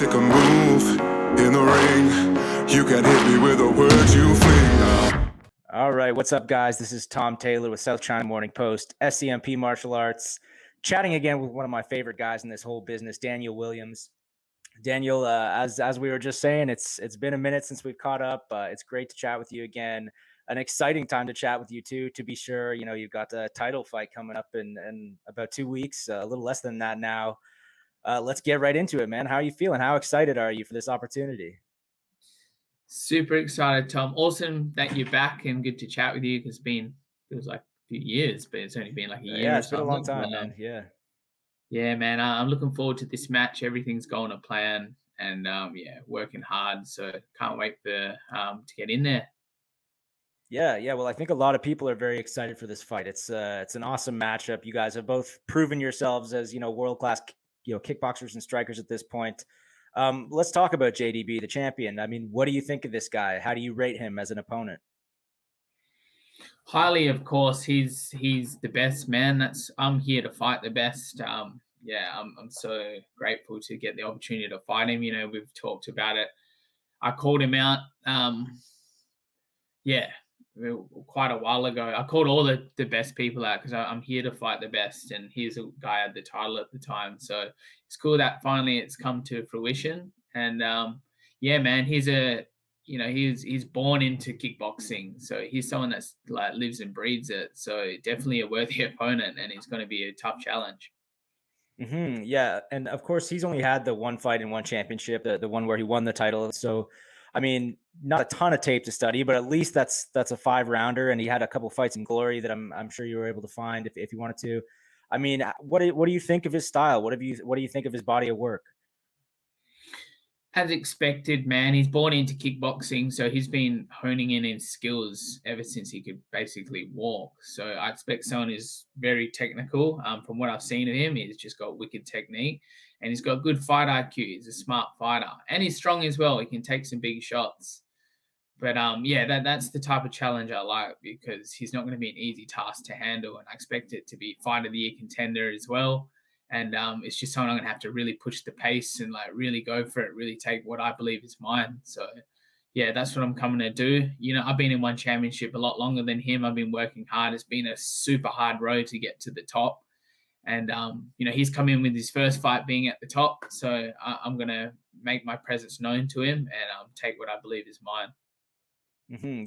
Stick a move in the ring. You can hit me with the words you fling. All right, what's up, guys? This is Tom Taylor with South China Morning Post, SCMP Martial Arts, chatting again with one of my favorite guys in this whole business, Danial Williams. Daniel, as we were just saying, it's been a minute since we've caught up. It's great to chat with you again. An exciting time to chat with you too. To be sure, you know you've got the title fight coming up in about 2 weeks, a little less than that now. Let's get right into it, man. How are you feeling? How excited are you for this opportunity? Super excited, Tom. Awesome that you're back and good to chat with you because feels like a few years, but it's only been like a year Yeah, or it's been a long something. time, man. Yeah. Yeah, man, I'm looking forward to this match. Everything's going to plan, and working hard. So can't wait to get in there. Yeah. Well, I think a lot of people are very excited for this fight. It's an awesome matchup. You guys have both proven yourselves as world class kickboxers and strikers at this point. Let's talk about JDB, the champion. I mean, what do you think of this guy? How do you rate him as an opponent? Highly, of course, he's the best, man. I'm here to fight the best. I'm so grateful to get the opportunity to fight him. You know, we've talked about it. I called him out. Yeah, quite a while ago. I called all the best people out because I'm here to fight the best, and he's a guy at the title at the time. So it's cool that finally it's come to fruition. And yeah, man, he's born into kickboxing, so he's someone that's like lives and breeds it. So definitely a worthy opponent, and it's going to be a tough challenge. Yeah, and of course he's only had the one fight and one championship, the one where he won the title. So, I mean, not a ton of tape to study, but at least that's a 5 rounder, and he had a couple fights in glory that I'm sure you were able to find if you wanted to. I mean, what do you think of his style? What do you think of his body of work? As expected, man, he's born into kickboxing, so he's been honing in his skills ever since he could basically walk. So I expect someone who's very technical. From what I've seen of him, he's just got wicked technique, and he's got good fight IQ. He's a smart fighter, and he's strong as well. He can take some big shots. But that's the type of challenge I like because he's not going to be an easy task to handle, and I expect it to be fight of the year contender as well. And it's just something I'm going to have to really push the pace and like really go for it, really take what I believe is mine. So yeah, that's what I'm coming to do. You know, I've been in one championship a lot longer than him. I've been working hard. It's been a super hard road to get to the top. And he's come in with his first fight being at the top. So I'm going to make my presence known to him and take what I believe is mine.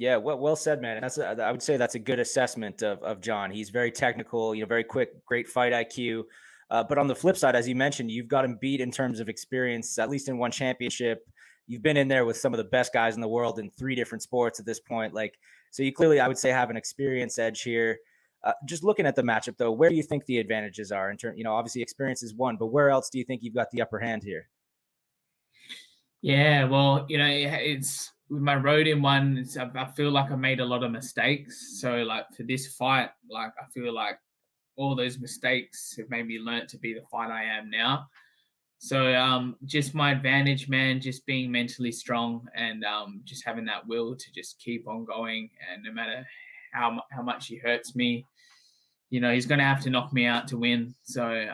Yeah, well said, man. I would say that's a good assessment of John. He's very technical, very quick, great fight IQ. But on the flip side, as you mentioned, you've got him beat in terms of experience, at least in one championship. You've been in there with some of the best guys in the world in 3 different sports at this point. So you clearly, I would say, have an experience edge here. Just looking at the matchup, though, where do you think the advantages are in terms? Obviously experience is one, but where else do you think you've got the upper hand here? Yeah, well, it's with my road in one. I feel like I made a lot of mistakes. So, like for this fight, like I feel like all those mistakes have made me learn to be the fight I am now. So, just my advantage, man, just being mentally strong and just having that will to just keep on going. And no matter how much he hurts me, he's going to have to knock me out to win. So,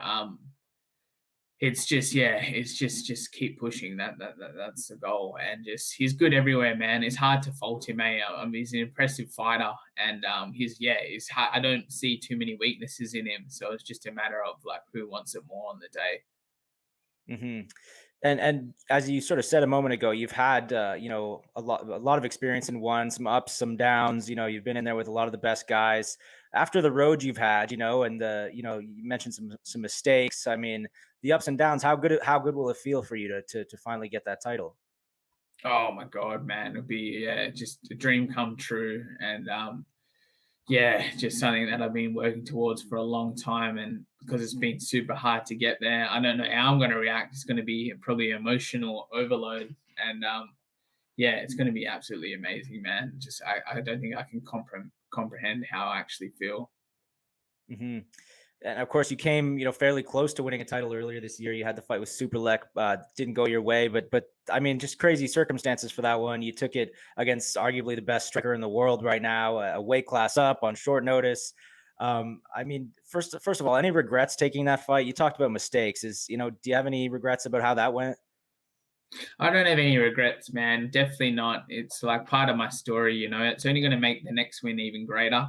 it's just keep pushing. That's the goal, and just he's good everywhere, man. It's hard to fault him. He's an impressive fighter, and he's hard. I don't see too many weaknesses in him, so it's just a matter of like who wants it more on the day. hmm And as you sort of said a moment ago, you've had a lot of experience in one, some ups, some downs. You've been in there with a lot of the best guys. After the road you've had, and you mentioned some mistakes. I mean, the ups and downs. How good will it feel for you to finally get that title? Oh my god, man, it'll be just a dream come true, and just something that I've been working towards for a long time. And because it's been super hard to get there, I don't know how I'm going to react. It's going to be probably emotional overload. And it's going to be absolutely amazing, man. Just, I don't think I can comprehend how I actually feel. hmm And of course, you came, fairly close to winning a title earlier this year. You had the fight with Superlek, didn't go your way, but I mean, just crazy circumstances for that one. You took it against arguably the best striker in the world right now, a weight class up on short notice. I mean, first of all, any regrets taking that fight? You talked about mistakes. Do you have any regrets about how that went? I don't have any regrets, man. Definitely not. It's like part of my story, you know. It's only going to make the next win even greater.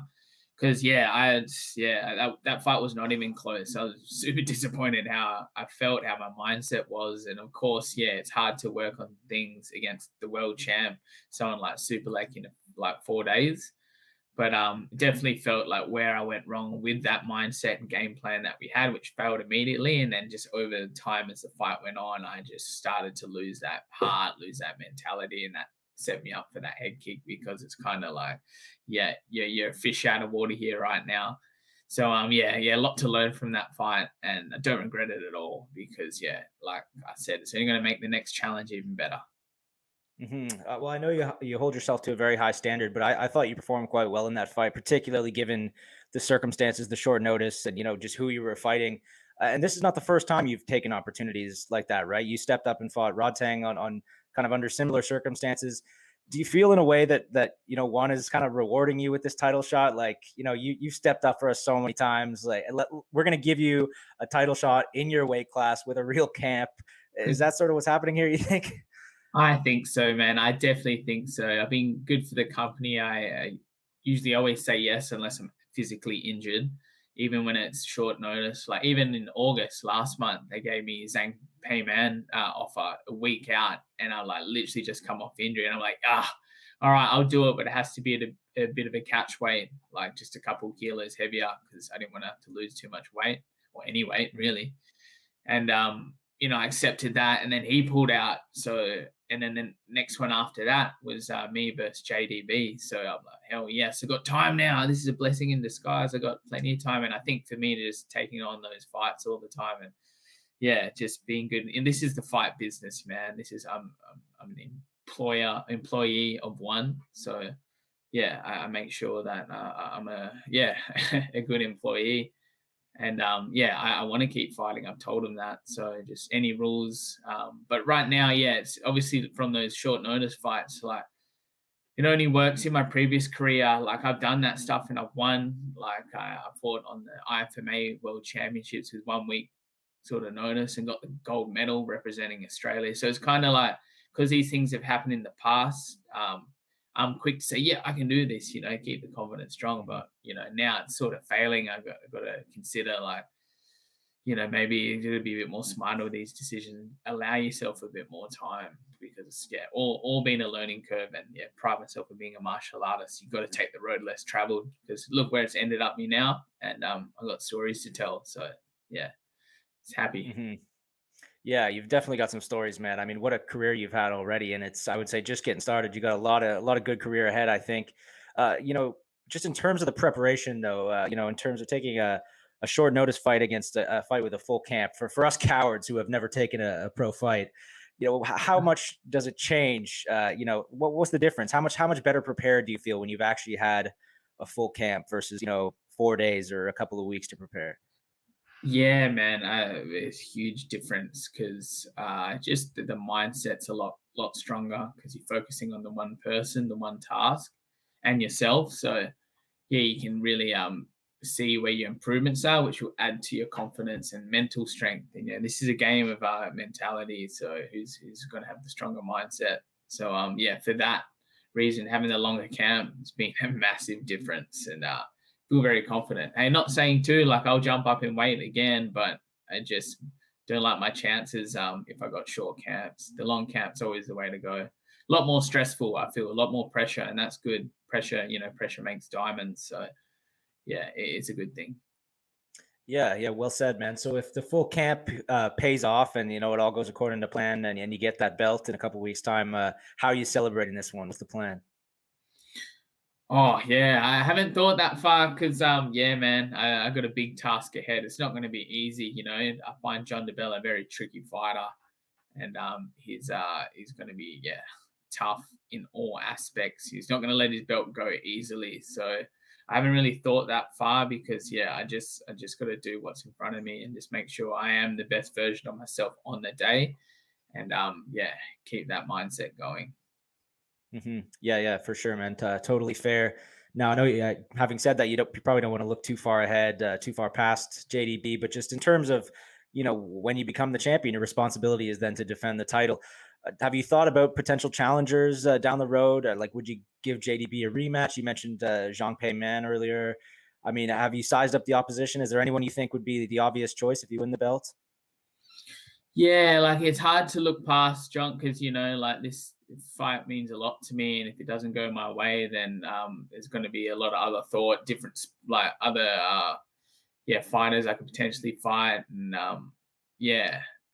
Because that fight was not even close. I was super disappointed how I felt, how my mindset was, and of course, yeah, it's hard to work on things against the world champ, someone like Super Lake in like 4 days. But definitely felt like where I went wrong with that mindset and game plan that we had, which failed immediately. And then just over time, as the fight went on, I just started to lose that heart, lose that mentality, and that set me up for that head kick because it's kind of like, you're a fish out of water here right now. So a lot to learn from that fight, and I don't regret it at all because like I said, it's only going to make the next challenge even better. Well, I know you hold yourself to a very high standard, but I thought you performed quite well in that fight, particularly given the circumstances, the short notice, and just who you were fighting. And this is not the first time you've taken opportunities like that, right? You stepped up and fought Rodtang on kind of under similar circumstances. Do you feel in a way that one is kind of rewarding you with this title shot? Like you stepped up for us so many times. Like we're gonna give you a title shot in your weight class with a real camp. Is that sort of what's happening here? You think? I think so, man. I definitely think so. I've been good for the company. I usually always say yes unless I'm physically injured, even when it's short notice. Like even in August last month, they gave me Zhang Peiman offer a week out, and I like literally just come off injury, and I'm like, all right, I'll do it, but it has to be at a bit of a catch weight, like just a couple kilos heavier, because I didn't want to have to lose too much weight or any weight really. And I accepted that, and then he pulled out. So, and then the next one after that was me versus JDB. So I'm like, hell yes, I got time now. This is a blessing in disguise. I got plenty of time, and I think for me, just taking on those fights all the time, and just being good. And this is the fight business, man. This is I'm an employee of one. So I make sure that I'm a good employee. And I want to keep fighting. I've told him that. So just any rules. But right now, it's obviously from those short notice fights, like it only works in my previous career. Like I've done that stuff and I've won. Like I fought on the IFMA World Championships with 1 week sort of notice and got the gold medal representing Australia. So it's kind of like, because these things have happened in the past, I'm quick to say, yeah, I can do this, keep the confidence strong. But, now it's sort of failing. I've got to consider like, maybe you got to be a bit more smarter with these decisions, allow yourself a bit more time because, all been a learning curve and, pride myself of being a martial artist. You've got to take the road less traveled because look where it's ended up me now. And I've got stories to tell. So, it's happy. Mm-hmm. Yeah, you've definitely got some stories, man. I mean, what a career you've had already, and I would say, just getting started. You got a lot of good career ahead, I think. Just in terms of the preparation, though, in terms of taking a short notice fight against a fight with a full camp for us cowards who have never taken a pro fight, how much does it change? What's the difference? How much better prepared do you feel when you've actually had a full camp versus 4 days or a couple of weeks to prepare? Yeah, man, it's a huge difference because just the mindset's a lot stronger because you're focusing on the one person, the one task, and yourself. So you can really see where your improvements are, which will add to your confidence and mental strength. And this is a game of mentality. So who's going to have the stronger mindset? So for that reason, having the longer camp has been a massive difference, and feel very confident. And not saying too, like I'll jump up in weight again, but I just don't like my chances if I got short camps. The long camp's always the way to go. A lot more stressful, I feel, a lot more pressure, and that's good. Pressure, pressure makes diamonds. So it's a good thing. Yeah, well said, man. So if the full camp pays off and it all goes according to plan and you get that belt in a couple weeks time, how are you celebrating this one? What's the plan? Oh yeah, I haven't thought that far because man, I got a big task ahead. It's not going to be easy, I find John DeBell a very tricky fighter, and he's going to be tough in all aspects. He's not going to let his belt go easily. So I haven't really thought that far because I just got to do what's in front of me and just make sure I am the best version of myself on the day, and keep that mindset going. Mm-hmm. Yeah, for sure, man. Totally fair. Now, I know, having said that, you probably don't want to look too far ahead, too far past JDB, but just in terms of, when you become the champion, your responsibility is then to defend the title. Have you thought about potential challengers down the road? Like, would you give JDB a rematch? You mentioned Zhang Pei Man earlier. I mean, have you sized up the opposition? Is there anyone you think would be the obvious choice if you win the belt? Yeah, like it's hard to look past John because like this fight means a lot to me, and if it doesn't go my way, then there's going to be a lot of other thought, different like other fighters I could potentially fight, and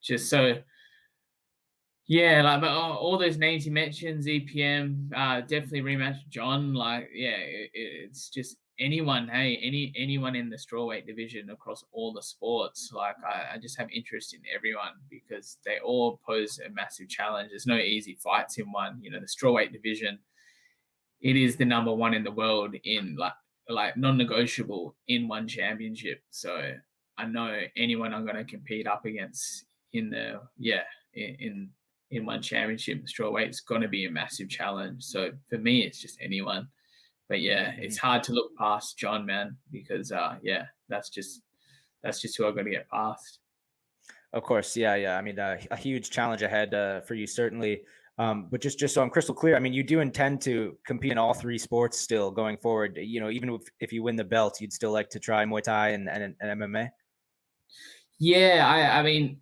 just so yeah, like but all those names you mentioned, ZPM, definitely rematch John. Like it's just anyone, hey, anyone in the strawweight division across all the sports. Like I just have interest in everyone because they all pose a massive challenge. There's no easy fights in one. The strawweight division, it is the number one in the world in like non-negotiable in one championship. So I know anyone I'm going to compete up against in the in one championship, strawweight is going to be a massive challenge. So for me, it's just anyone. But yeah, it's hard to look past John, man, because that's just who I've got to get past. Of course, yeah. I mean, a huge challenge ahead for you, certainly. But just so I'm crystal clear, I mean, you do intend to compete in all three sports still going forward. Even if you win the belt, you'd still like to try Muay Thai and MMA. Yeah, I mean,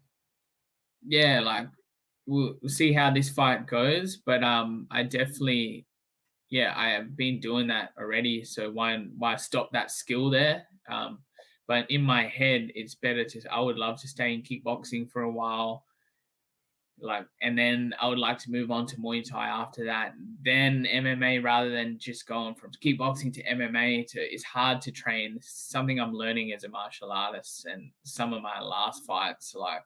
yeah, like we'll see how this fight goes, but I definitely, I have been doing that already. So why stop that skill there? But in my head, it's better I would love to stay in kickboxing for a while, and then I would like to move on to Muay Thai after that, then MMA, rather than just going from kickboxing to MMA. It's hard to train. This is something I'm learning as a martial artist, and some of my last fights, like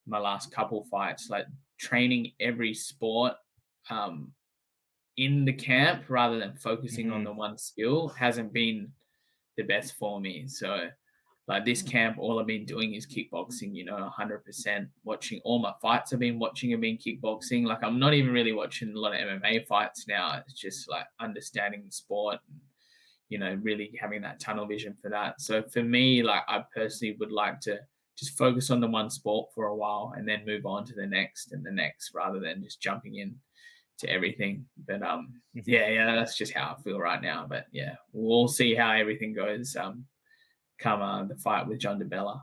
my last couple fights, like training every sport in the camp rather than focusing on the one skill hasn't been the best for me. So like this camp, all I've been doing is kickboxing, 100%. Watching all my fights I've been watching have been kickboxing. Like I'm not even really watching a lot of MMA fights now. It's just like understanding the sport and, really having that tunnel vision for that. So for me, like I personally would like to just focus on the one sport for a while and then move on to the next and the next, rather than just jumping in to everything. But that's just how I feel right now. But yeah, we'll see how everything goes come the fight with John DeBella.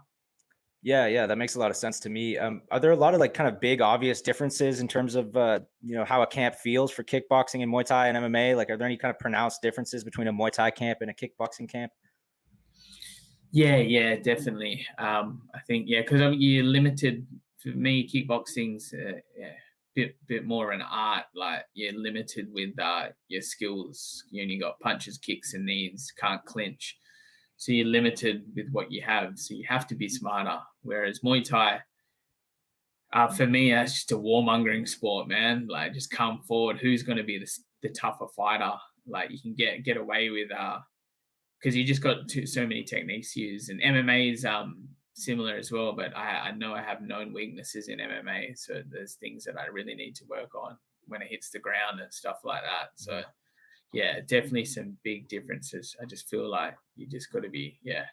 Yeah, that makes a lot of sense to me. Are there a lot of like kind of big obvious differences in terms of how a camp feels for kickboxing and Muay Thai and MMA? Like, are there any kind of pronounced differences between a Muay Thai camp and a kickboxing camp? Yeah, definitely. I think because you're limited. For me, kickboxing's bit more an art. Like you're limited with your skills. You only got punches, kicks, and knees. Can't clinch. So you're limited with what you have. So you have to be smarter. Whereas Muay Thai, for me, that's just a warmongering sport, man. Like just come forward. Who's going to be the tougher fighter? Like you can get away with because you just got so many techniques to use. And MMA is similar as well, but I know I have known weaknesses in MMA. So there's things that I really need to work on when it hits the ground and stuff like that. So yeah, definitely some big differences. I just feel like you just got to be, a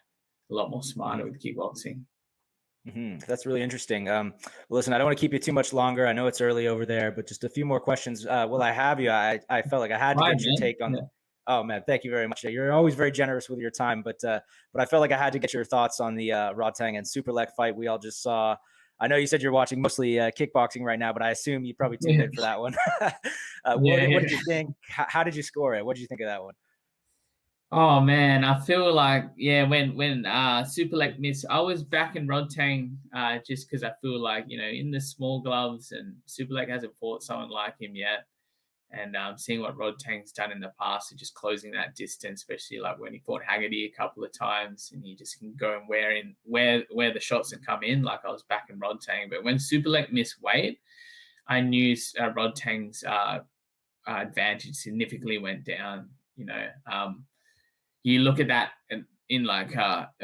lot more smarter with kickboxing. That's really interesting. Listen, I don't want to keep you too much longer. I know it's early over there, but just a few more questions. Will I have you? I felt like I had to get your take on. Oh man, thank you very much. You're always very generous with your time, but I felt like I had to get your thoughts on the Rodtang and Superlek fight we all just saw. I know you said you're watching mostly kickboxing right now, but I assume you probably tuned in for that one. What did you think? How did you score it? What did you think of that one? Oh man, I feel like when Superlek missed, I was backing Rodtang just because I feel like in the small gloves, and Superlek hasn't fought someone like him yet. And seeing what Rodtang's done in the past, and just closing that distance, especially like when he fought Haggerty a couple of times, and he just can go and where the shots and come in. Like I was backing Rodtang, but when Superlek missed weight, I knew Rodtang's advantage significantly went down. You look at that in like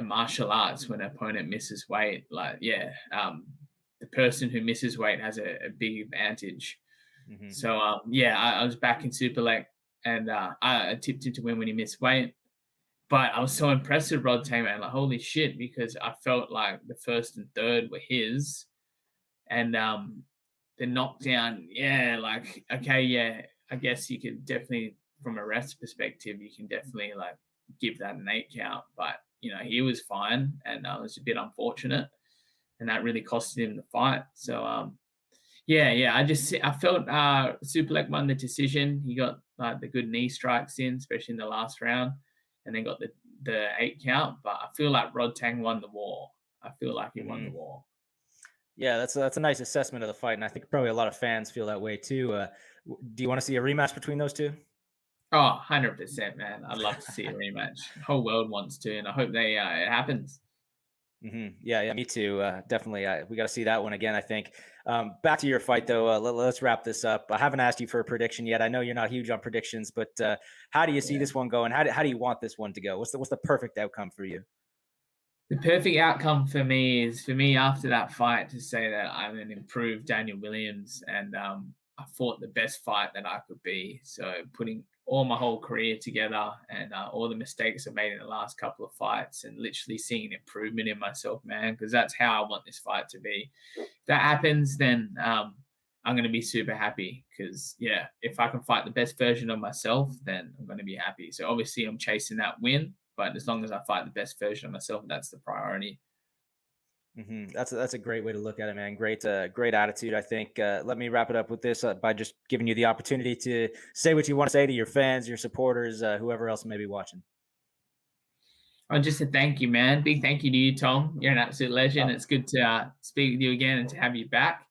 martial arts, when an opponent misses weight, the person who misses weight has a big advantage. So I was backing Superlek, and I tipped him to win when he missed weight. But I was so impressed with Rodtang, man, like holy shit, because I felt like the first and third were his, and the knockdown, yeah, like, okay, yeah, I guess you could definitely, from a rest perspective, you can definitely like give that an 8 count. But he was fine, and it was a bit unfortunate, and that really costed him the fight. So yeah, I felt Superlek won the decision. He got like the good knee strikes in, especially in the last round, and then got the 8 count. But I feel like Rod Tang won the war. I feel like he won the war. Yeah, that's a nice assessment of the fight, and I think probably a lot of fans feel that way too. Do you want to see a rematch between those two? Oh, 100%, man. I'd love to see a rematch. The whole world wants to, and I hope it happens. Yeah, me too. Definitely, we got to see that one again, I think. Back to your fight, though. Let's wrap this up. I haven't asked you for a prediction yet. I know you're not huge on predictions, but how do you see Yeah. this one going? How do you want this one to go? What's the perfect outcome for you? The perfect outcome for me is for me after that fight to say that I'm an improved Daniel Williams, and I fought the best fight that I could be. So putting all my whole career together, and all the mistakes I made in the last couple of fights, and literally seeing an improvement in myself, man, because that's how I want this fight to be. If that happens, then I'm going to be super happy, because yeah, if I can fight the best version of myself, then I'm going to be happy. So obviously I'm chasing that win, but as long as I fight the best version of myself, that's the priority. That's a great way to look at it, man. Great attitude. I think. Let me wrap it up with this by just giving you the opportunity to say what you want to say to your fans, your supporters, whoever else may be watching. Oh, just a thank you, man. Big thank you to you, Tom. You're an absolute legend. Oh, It's good to speak with you again and to have you back.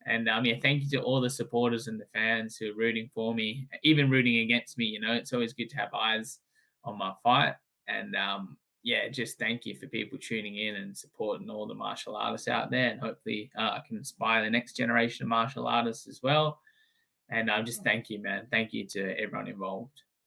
And yeah, thank you to all the supporters and the fans who are rooting for me, even rooting against me. It's always good to have eyes on my fight. And yeah, just thank you for people tuning in and supporting all the martial artists out there. And hopefully I can inspire the next generation of martial artists as well. And just thank you, man. Thank you to everyone involved.